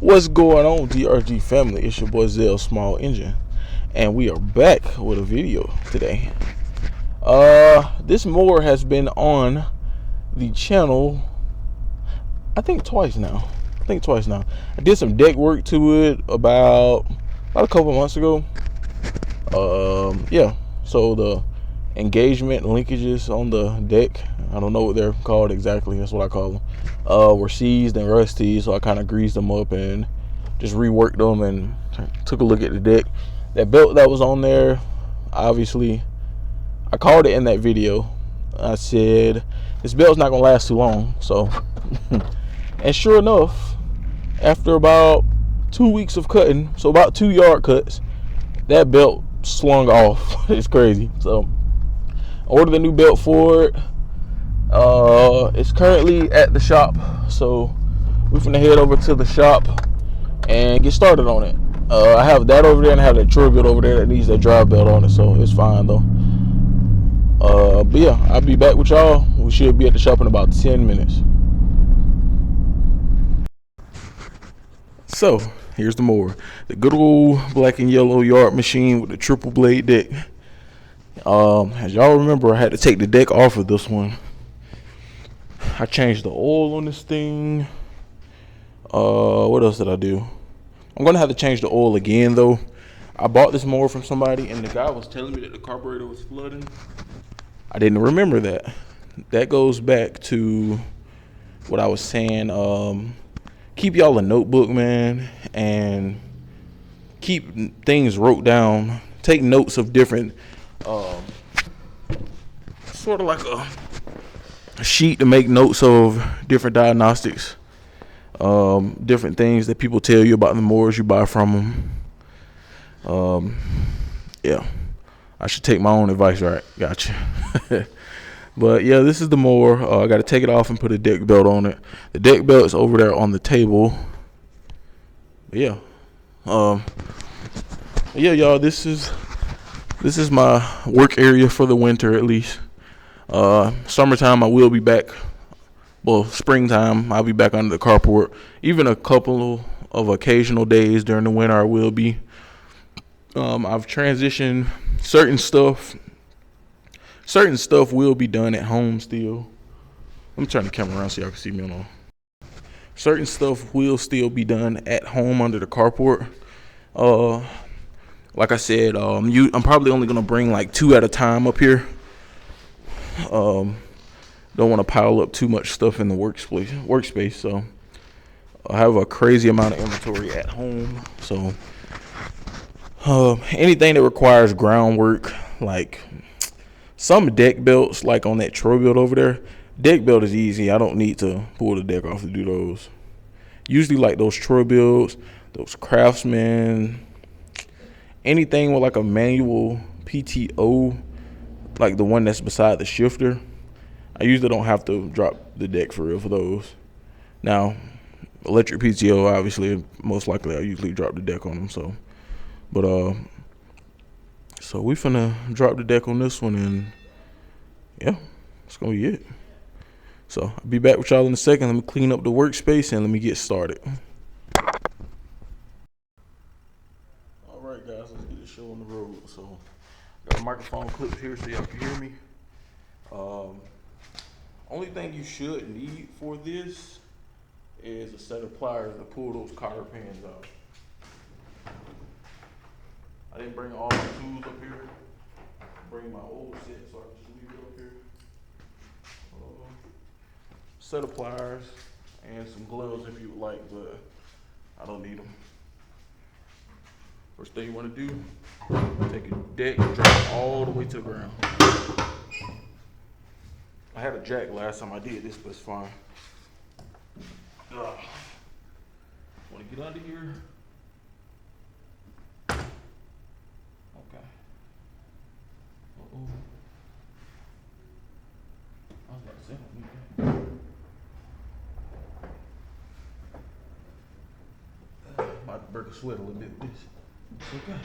What's going on, DRG family? It's your boy Zell Small Engine, and we are back with a video today. This mower has been on the channel, I think twice now. I did some deck work to it about a couple months ago. Yeah. So the engagement linkages on the deck, I don't know what they're called exactly, that's what I call them, were seized and rusty, so I kind of greased them up and just reworked them and took a look at the deck. That belt that was on there, obviously I called it in that video. I said this belt's not gonna last too long. So and sure enough, after about 2 weeks of cutting, so about 2 yard cuts, that belt slung off. It's crazy. So I ordered a new belt for it. It's currently at the shop, so we're gonna head over to the shop and get started on it. I have that over there and I have that Troy belt over there that needs that drive belt on it, so it's fine though. But yeah, I'll be back with y'all. We should be at the shop in about 10 minutes. So here's the mower, the good old black and yellow yard machine with the triple blade deck. As y'all remember, I had to take the deck off of this one. I changed the oil on this thing. What else did I do? I'm gonna have to change the oil again though. I bought this mower from somebody and the guy was telling me that the carburetor was flooding. I didn't remember that. That goes back to what I was saying. Keep y'all a notebook, man, and keep things wrote down. Take notes of different, sort of like a sheet to make notes of different diagnostics, different things that people tell you about the mowers you buy from them. Yeah, I should take my own advice, right? Gotcha. But yeah, this is the mower. I got to take it off and put a deck belt on it. The deck belt is over there on the table. But yeah, yeah, y'all. This is my work area for the winter, at least. Summertime, I will be back. Well, springtime, I'll be back under the carport. Even a couple of occasional days during the winter, I will be. I've transitioned certain stuff. Certain stuff will be done at home still. Let me turn the camera around so y'all can see me on all. Certain stuff will still be done at home under the carport. Like I said, I'm probably only gonna bring like 2 at a time up here. Don't want to pile up too much stuff in the workspace. So I have a crazy amount of inventory at home. So anything that requires groundwork, like some deck belts, like on that Troy belt over there, deck belt is easy. I don't need to pull the deck off to do those. Usually like those Troy belts, those Craftsman, anything with like a manual PTO, like the one that's beside the shifter, I usually don't have to drop the deck for real for those. Now, electric PTO, obviously, most likely I usually drop the deck on them. So, but so we finna drop the deck on this one, and yeah, that's gonna be it. So I'll be back with y'all in a second. Let me clean up the workspace and let me get started. All right, guys, let's get the show on the road. So got a microphone clip here so y'all can hear me. Only thing you should need for this is a set of pliers to pull those cotter pins out. I didn't bring all my tools up here. Bring my old set, so I can just leave it up here. Set of pliers and some gloves if you would like, but I don't need them. First thing you want to do, take a deck and drop it all the way to the ground. I had a jack last time I did this, but it's fine. Want to get under here? Okay. Uh-oh. I was about to say, I don't need that. Might break a sweat a little bit with this. It's okay.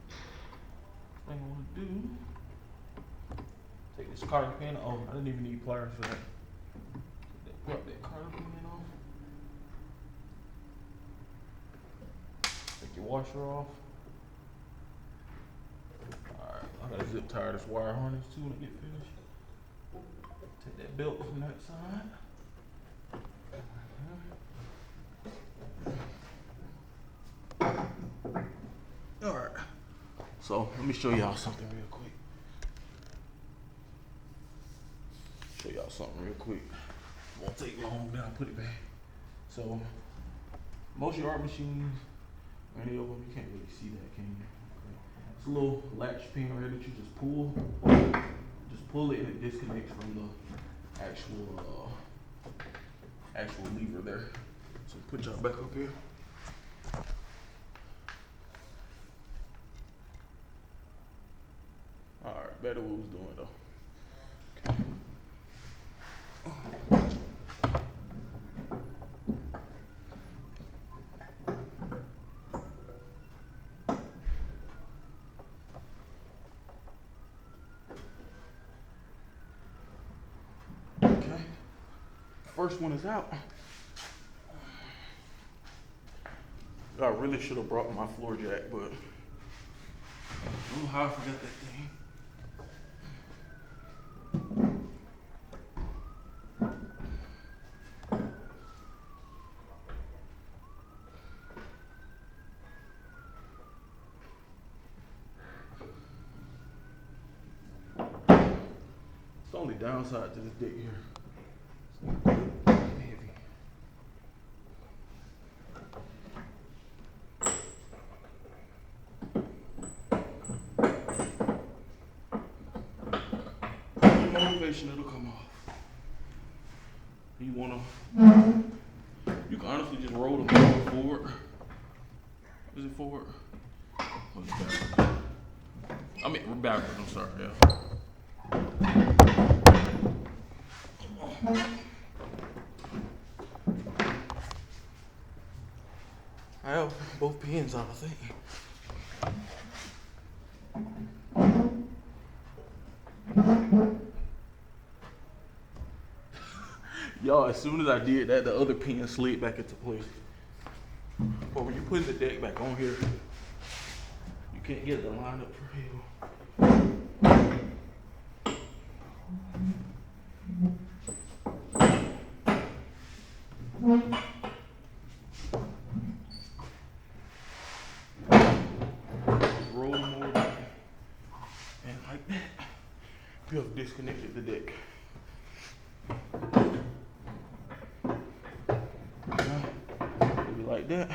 First thing I want to do, take this cotter pin. Oh, I didn't even need pliers for that. Drop that cotter pin off. washer off. Alright, I gotta zip tie this wire harness too when I get finished. Take that belt from that side. Alright, so let me show y'all something real quick. Won't take long, then I'll put it back. So, most yard machines, any of them, you can't really see that, can you? It's a little latch pin right here that you just pull. Just pull it and it disconnects from the actual lever there. So put y'all back up here. Alright, better what we was doing though. Okay, first one is out. I really should have brought my floor jack, but I don't know how I forgot that thing. It's the only downside to this deck here. It's heavy. Motivation, it'll come off. You can honestly just roll the mower forward. Is it forward? Or is it backwards? I mean, we're backwards, I'm sorry, yeah. I have both pins out, I think. Y'all, as soon as I did that, the other pin slid back into place. But when you put the deck back on here, you can't get the line up for real. Roll them over back. And like that, you have disconnected the deck. Maybe like that.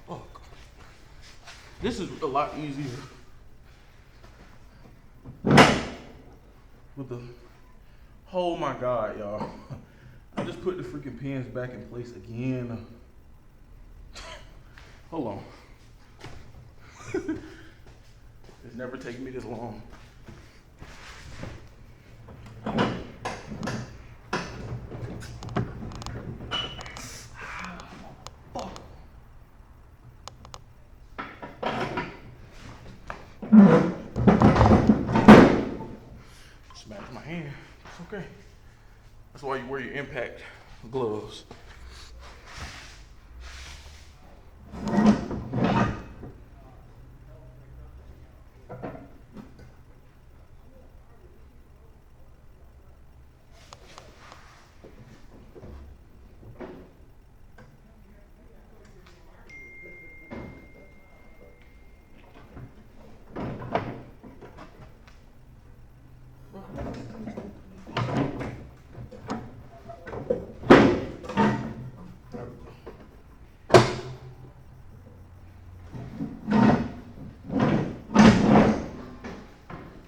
Oh, this is a lot easier with the, oh my God, y'all. I just put the freaking pins back in place again. Hold on. It's never taken me this long. Smacked my hand. It's okay. That's why you wear your impact gloves.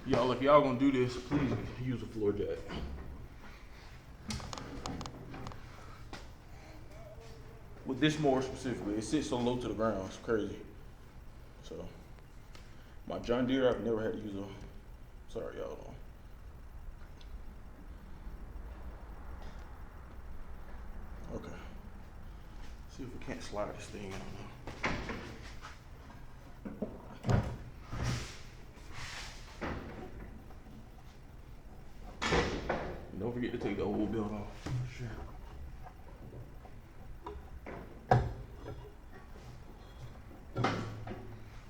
Y'all, if y'all gonna do this, please use a floor jack. With this mower specifically, it sits so low to the ground, it's crazy. So, my John Deere, I've never had to use a, sorry y'all. Okay. See if we can't slide this thing out now. don't forget to take the old belt off. For sure.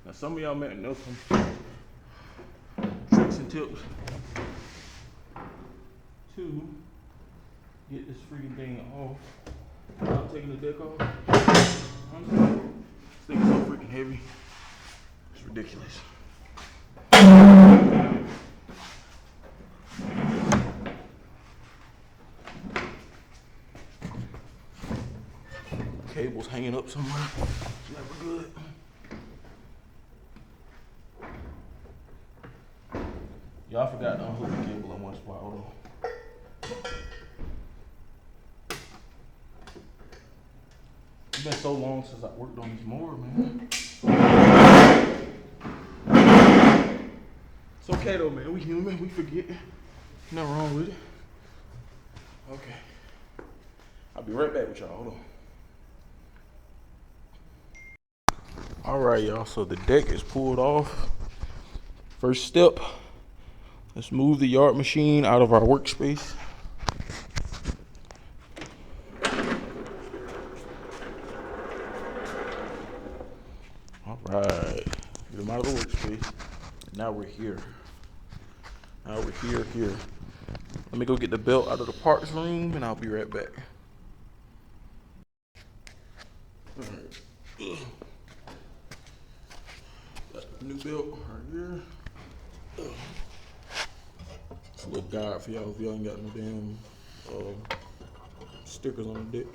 Now some of y'all might know some tricks and tips to get this freaking thing off. I'm taking the deck off. I'm sorry. This thing is so freaking heavy. It's ridiculous. Cable's hanging up somewhere. It's never good. Y'all forgot to unhook the cable in one spot. Hold on. It's been so long since I worked on this mower, man. It's okay though, man. We human. We forget. Nothing wrong with it. Okay. I'll be right back with y'all. Hold on. All right, y'all. So the deck is pulled off. First step. Let's move the yard machine out of our workspace. All right, get them out of the workspace. Now we're here. Now we're here. Let me go get the belt out of the parts room and I'll be right back. All right. Got the new belt right here. It's a little guide for y'all if y'all ain't got no damn stickers on the deck.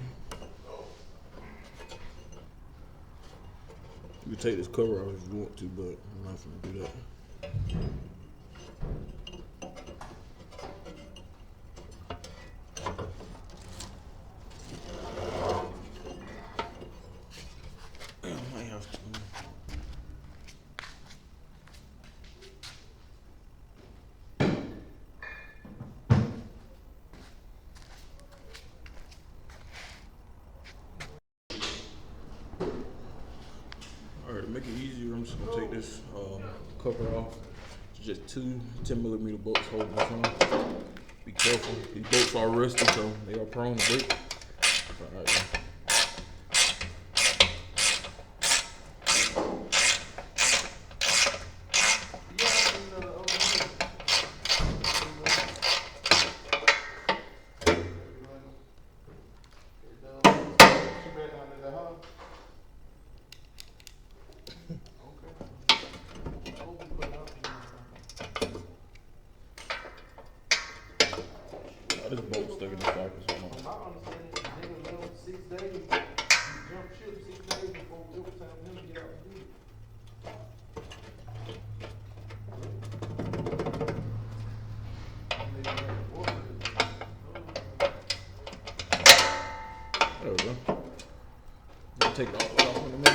You can take this cover off if you want to, but I'm not gonna do that. I might have to. Alright, to make it easier, I'm just gonna take this cover off. It's just two 10mm bolts holding this on. Be careful, these bolts are rusty, so they are prone to break. Alright. This bolt stuck in the socket, so My understanding is niggas know 6 days, jump ship 6 days before it was time for him to get out the deal. there we go. I'll take it all off in a minute.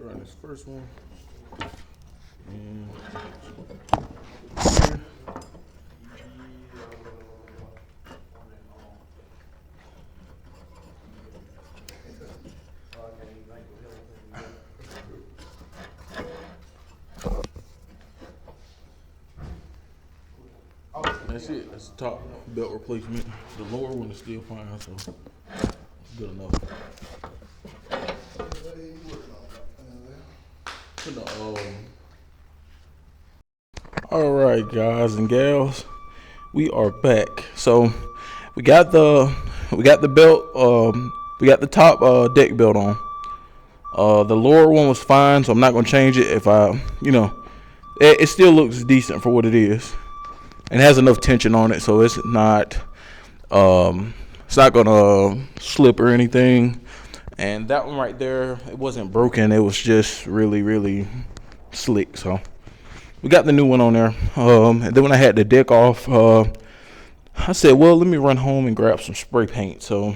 run this first one. And that's it. That's the top belt replacement. The lower one is still fine, so it's good enough. All right, guys and gals, we are back. So we got the belt. We got the top deck belt on. The lower one was fine, so I'm not gonna change it. If it still looks decent for what it is, and it has enough tension on it, so it's not gonna slip or anything. And that one right there, it wasn't broken. It was just really, really slick. So we got the new one on there. And then when I had the deck off, I said, well, let me run home and grab some spray paint. So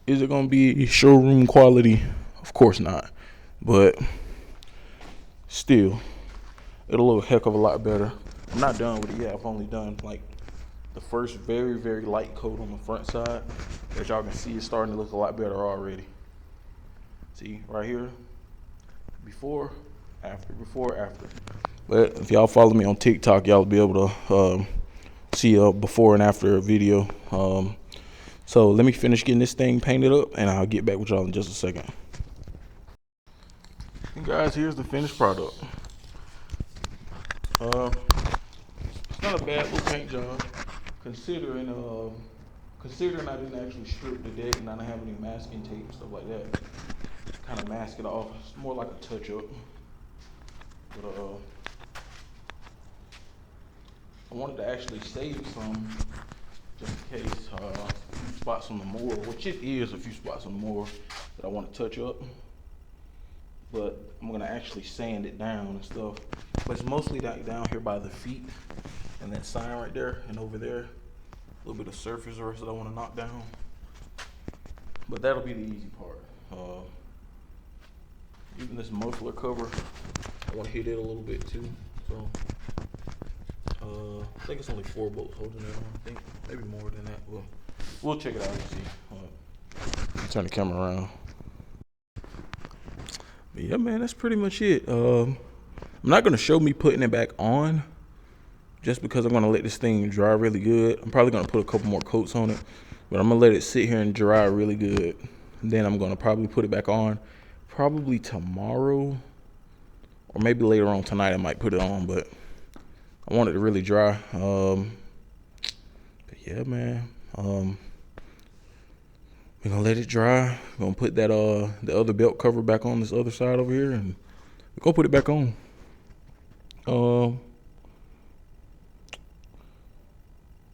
is it going to be showroom quality? Of course not. But still, it'll look a heck of a lot better. I'm not done with it yet. I've only done like the first very, very light coat on the front side. As y'all can see, it's starting to look a lot better already. See, right here, before, after. But if y'all follow me on TikTok, y'all will be able to see a before and after video. So let me finish getting this thing painted up, and I'll get back with y'all in just a second. And guys, here's the finished product. It's not a bad little paint job, considering I didn't actually strip the deck and I don't have any masking tape and stuff like that. Kind of mask it off. It's more like a touch-up. But I wanted to actually save some, just in case a few spots on the Mower, which it is a few spots on the Mower that I want to touch up. But I'm gonna actually sand it down and stuff. But it's mostly down here by the feet and that sign right there and over there. A little bit of surface rust that I want to knock down. But that'll be the easy part. Even this muffler cover, I want to hit it a little bit too. So I think it's only 4 bolts holding it on. I think maybe more than that. Well, we'll check it out and see. Turn the camera around. But yeah, man, that's pretty much it. I'm not gonna show me putting it back on, just because I'm gonna let this thing dry really good. I'm probably gonna put a couple more coats on it, but I'm gonna let it sit here and dry really good. And then I'm gonna probably put it back on, probably tomorrow, or maybe later on tonight I might put it on, but I want it to really dry. But yeah, man. We're gonna let it dry. We're gonna put that the other belt cover back on this other side over here, and we're gonna put it back on.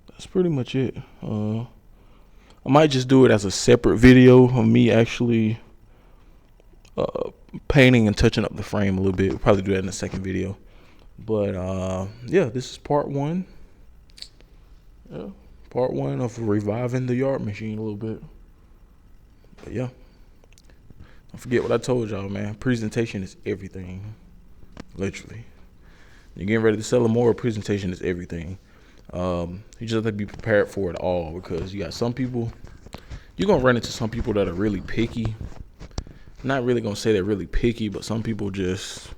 That's pretty much it. I might just do it as a separate video of me actually painting and touching up the frame a little bit. We'll probably do that in the second video. But yeah, this is part 1. Yeah, part 1 of reviving the yard machine a little bit. But yeah, don't forget what I told y'all, man. Presentation is everything. Literally. You're getting ready to sell a Mower, presentation is everything. You just have to be prepared for it all, because you got some people, you're going to run into some people that are really picky. I'm not really going to say they're really picky, but some people just,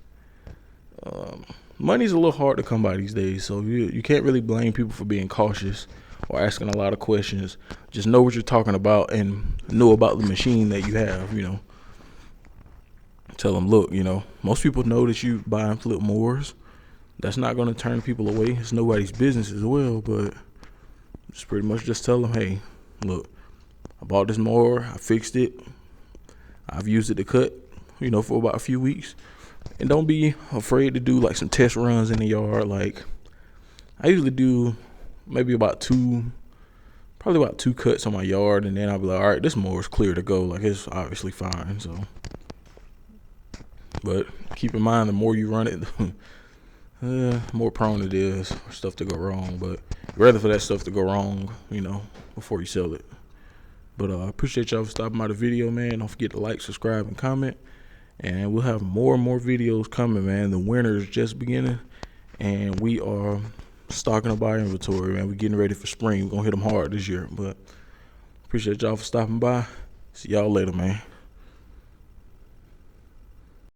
money's a little hard to come by these days. So you can't really blame people for being cautious or asking a lot of questions. Just know what you're talking about and know about the machine that you have, Tell them, look, most people know that you buy and flip mowers. That's not going to turn people away. It's nobody's business as well, but just pretty much just tell them, hey, look, I bought this mower, I fixed it, I've used it to cut, for about a few weeks. And don't be afraid to do like some test runs in the yard. Like I usually do maybe probably about 2 cuts on my yard, and then I'll be like, all right, this mower's clear to go. Like it's obviously fine. So, but keep in mind, the more you run it, more prone it is for stuff to go wrong. But rather for that stuff to go wrong, before you sell it. But I appreciate y'all for stopping by the video, man. Don't forget to like, subscribe, and comment. And we'll have more and more videos coming, man. The winter is just beginning, and we are stocking up our inventory, man. We're getting ready for spring. We're going to hit them hard this year. But appreciate y'all for stopping by. See y'all later, man.